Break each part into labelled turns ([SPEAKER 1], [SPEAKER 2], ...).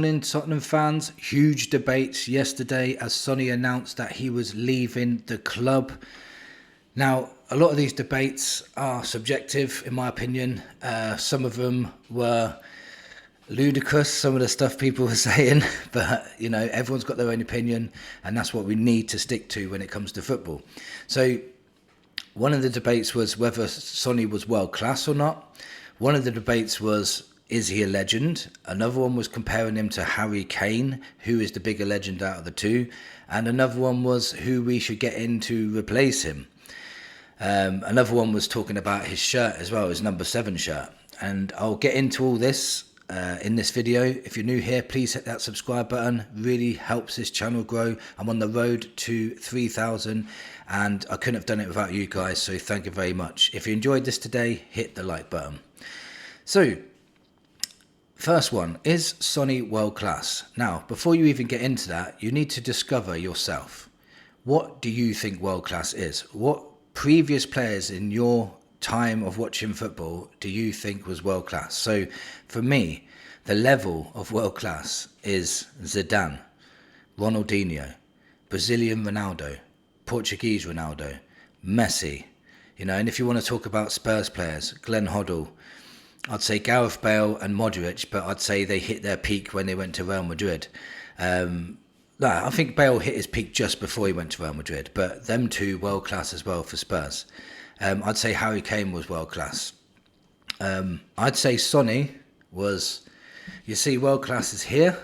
[SPEAKER 1] morning, Tottenham fans. Huge debates yesterday as Sonny announced that he was leaving the club. Now, a lot of these debates are subjective, in my opinion. Some of them were ludicrous, some of the stuff people were saying, but, everyone's got their own opinion, and that's what we need to stick to when it comes to football. So, one of the debates was whether Sonny was world-class or not. One of the debates was, is he a legend? Another one was comparing him to Harry Kane, who is the bigger legend out of the two. And another one was who we should get in to replace him. Another one was talking about his shirt as well, his number 7 shirt. And I'll get into all this in this video. If you're new here, please hit that subscribe button. Really helps this channel grow. I'm on the road to 3,000 and I couldn't have done it without you guys. So thank you very much. If you enjoyed this today, hit the like button. So, first one, is Sonny world class? Now, before you even get into that, you need to discover yourself. What do you think world class is? What previous players in your time of watching football do you think was world class? So, for me, the level of world class is Zidane, Ronaldinho, Brazilian Ronaldo, Portuguese Ronaldo, Messi. And if you want to talk about Spurs players, Glenn Hoddle, I'd say Gareth Bale and Modric, but I'd say they hit their peak when they went to Real Madrid. I think Bale hit his peak just before he went to Real Madrid, but them two world class as well for Spurs. I'd say Harry Kane was world class. I'd say Sonny was, world class is here.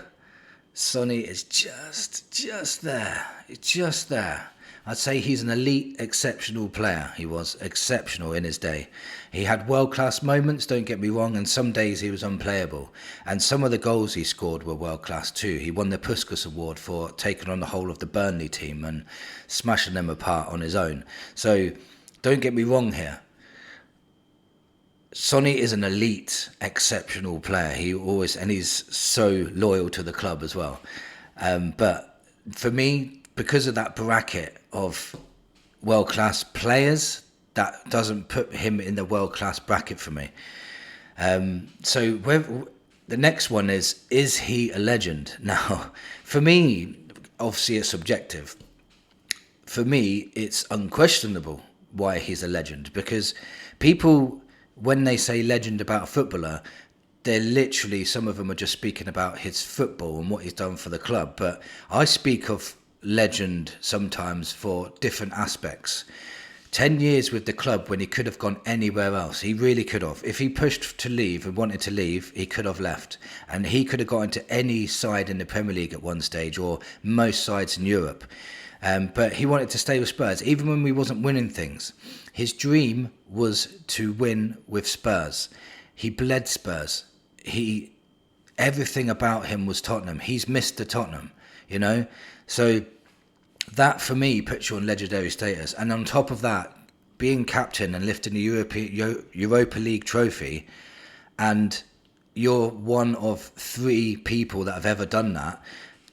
[SPEAKER 1] Sonny is just there. It's just there. I'd say he's an elite, exceptional player. He was exceptional in his day. He had world-class moments, don't get me wrong, and some days he was unplayable. And some of the goals he scored were world-class too. He won the Puskas Award for taking on the whole of the Burnley team and smashing them apart on his own. So, don't get me wrong here. Sonny is an elite, exceptional player. He's so loyal to the club as well. But for me, because of that bracket of world-class players, that doesn't put him in the world-class bracket for me. So the next one is he a legend? Now, for me, obviously it's subjective. For me, it's unquestionable why he's a legend, because people, when they say legend about a footballer, they're literally, some of them are just speaking about his football and what he's done for the club. But I speak of legend sometimes for different aspects. 10 years with the club when he could have gone anywhere else. He really could have. If he pushed to leave and wanted to leave, he could have left. And he could have got into any side in the Premier League at one stage, or most sides in Europe. But he wanted to stay with Spurs, even when we wasn't winning things. His dream was to win with Spurs. He bled Spurs. Everything about him was Tottenham. He's Mr. Tottenham, So that, for me, puts you on legendary status. And on top of that, being captain and lifting the Europa League trophy, and you're one of 3 people that have ever done that,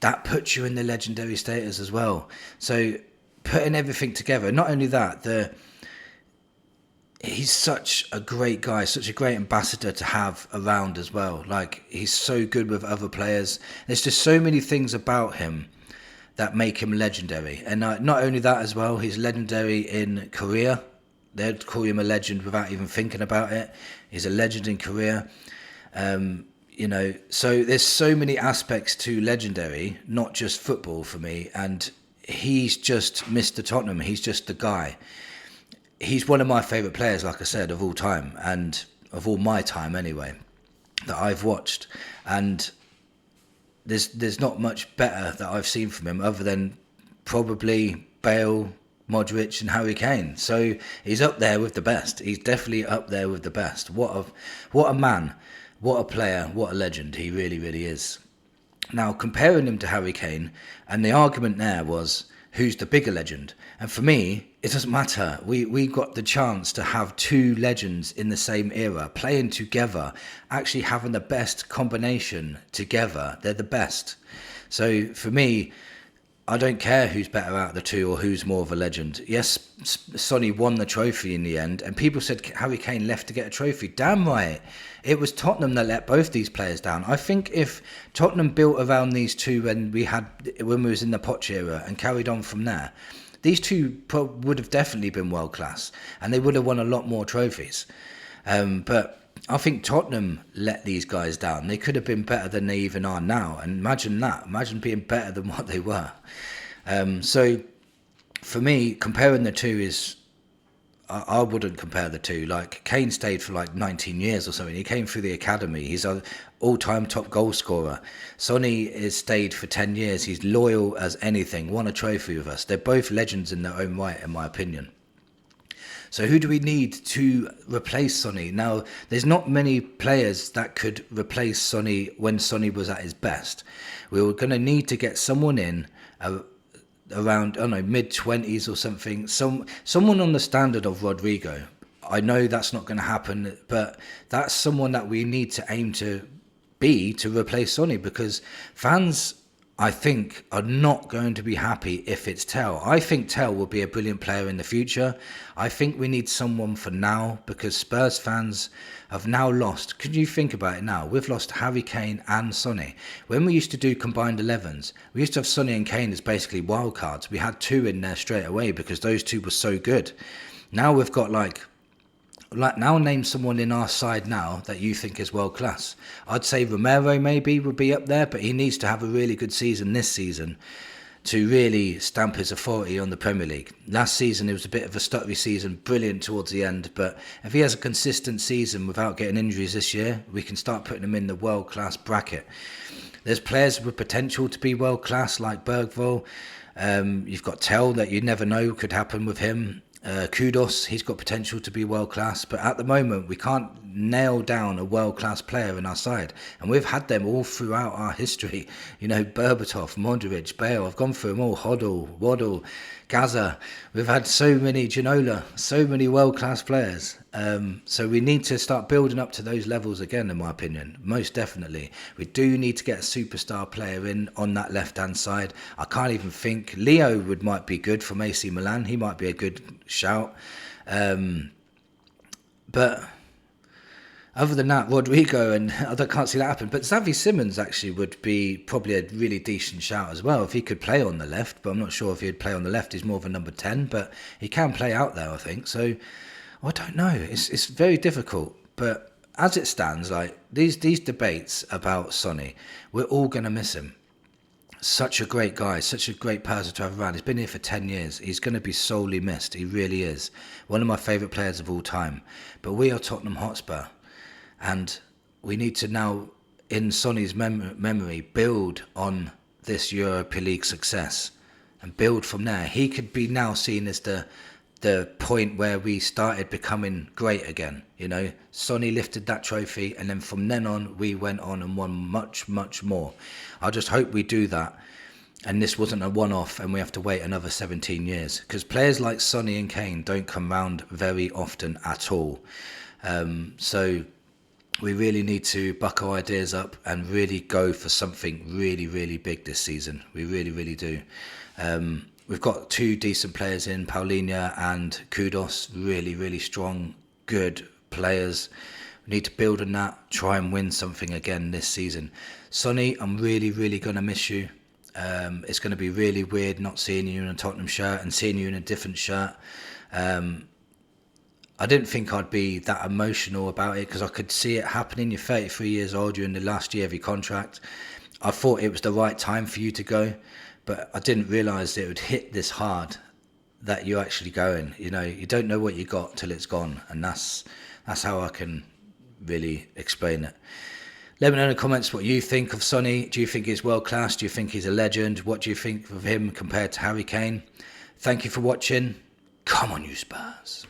[SPEAKER 1] that puts you in the legendary status as well. So putting everything together, not only that, he's such a great guy, such a great ambassador to have around as well. Like, he's so good with other players. There's just so many things about him that make him legendary. And not only that as well, he's legendary in Korea. They'd call him a legend without even thinking about it. He's a legend in Korea. So there's so many aspects to legendary, not just football for me. And he's just Mr. Tottenham. He's just the guy. He's one of my favourite players, like I said, of all time, and of all my time anyway, that I've watched. And there's not much better that I've seen from him other than probably Bale, Modric and Harry Kane. So he's up there with the best. He's definitely up there with the best. What a man, what a player, what a legend he really, really is. Now, comparing him to Harry Kane, and the argument there was, who's the bigger legend? And for me, it doesn't matter. We got the chance to have 2 legends in the same era, playing together, actually having the best combination together. They're the best. So for me, I don't care who's better out of the two or who's more of a legend. Yes, Sonny won the trophy in the end, and people said Harry Kane left to get a trophy. Damn right. It was Tottenham that let both these players down. I think if Tottenham built around these two when we was in the Poch era and carried on from there, these two would have definitely been world class, and they would have won a lot more trophies. But I think Tottenham let these guys down. They could have been better than they even are now. And imagine that. Imagine being better than what they were. So for me, comparing the two is... I wouldn't compare the two. Like, Kane stayed for like 19 years or something. He came through the academy. He's an all-time top goal scorer. Sonny has stayed for 10 years. He's loyal as anything. Won a trophy with us. They're both legends in their own right, in my opinion. So who do we need to replace Sonny? Now, there's not many players that could replace Sonny when Sonny was at his best. We were going to need to get someone in around, I don't know, mid-20s or something. Someone on the standard of Rodrigo. I know that's not going to happen, but that's someone that we need to aim to be to replace Sonny, because fans, I think, are not going to be happy if it's Tell. I think Tell will be a brilliant player in the future. I think we need someone for now, because Spurs fans have now lost. Could you think about it now? We've lost Harry Kane and Sonny. When we used to do combined 11s, we used to have Sonny and Kane as basically wild cards. We had two in there straight away because those two were so good. Now we've got now name someone in our side now that you think is world class. I'd say Romero maybe would be up there, but he needs to have a really good season this season to really stamp his authority on the Premier League. Last season it was a bit of a stuttery season, brilliant towards the end, but if he has a consistent season without getting injuries this year, we can start putting him in the world class bracket. There's players with potential to be world class like Bergvall. You've got Tell that you never know could happen with him. Kudos, he's got potential to be world class, but at the moment we can't nail down a world class player in our side, and we've had them all throughout our history. You know, Berbatov, Modric, Bale. I've gone through them all. Hoddle, Waddle, Gaza. We've had so many, Ginola, so many world class players. So we need to start building up to those levels again, in my opinion. Most definitely, we do need to get a superstar player in on that left hand side. I can't even think. Leo might be good from AC Milan. He might be a good shout. But other than that, Rodrigo, and I can't see that happen. But Xavi Simons actually would be probably a really decent shout as well if he could play on the left. But I'm not sure if he'd play on the left. He's more of a number 10, but he can play out there, I think. So I don't know. It's very difficult. But as it stands, like these debates about Sonny, we're all going to miss him. Such a great guy, such a great person to have around. He's been here for 10 years. He's going to be sorely missed. He really is. One of my favourite players of all time. But we are Tottenham Hotspur. And we need to now, in Sonny's memory, build on this Europa League success and build from there. He could be now seen as the point where we started becoming great again. You know, Sonny lifted that trophy, and then from then on, we went on and won much, much more. I just hope we do that. And this wasn't a one-off and we have to wait another 17 years. Because players like Sonny and Kane don't come round very often at all. So we really need to buck our ideas up and really go for something really, really big this season. We really, really do. We've got two decent players in, Paulinho and Kudos. Really, really strong, good players. We need to build on that, try and win something again this season. Sonny, I'm really, really going to miss you. It's going to be really weird not seeing you in a Tottenham shirt and seeing you in a different shirt. I didn't think I'd be that emotional about it because I could see it happening. You're 33 years old, you're in the last year of your contract. I thought it was the right time for you to go, but I didn't realise it would hit this hard that you're actually going. You know, you don't know what you got till it's gone, and that's how I can really explain it. Let me know in the comments what you think of Sonny. Do you think he's world class? Do you think he's a legend? What do you think of him compared to Harry Kane? Thank you for watching. Come on, you Spurs.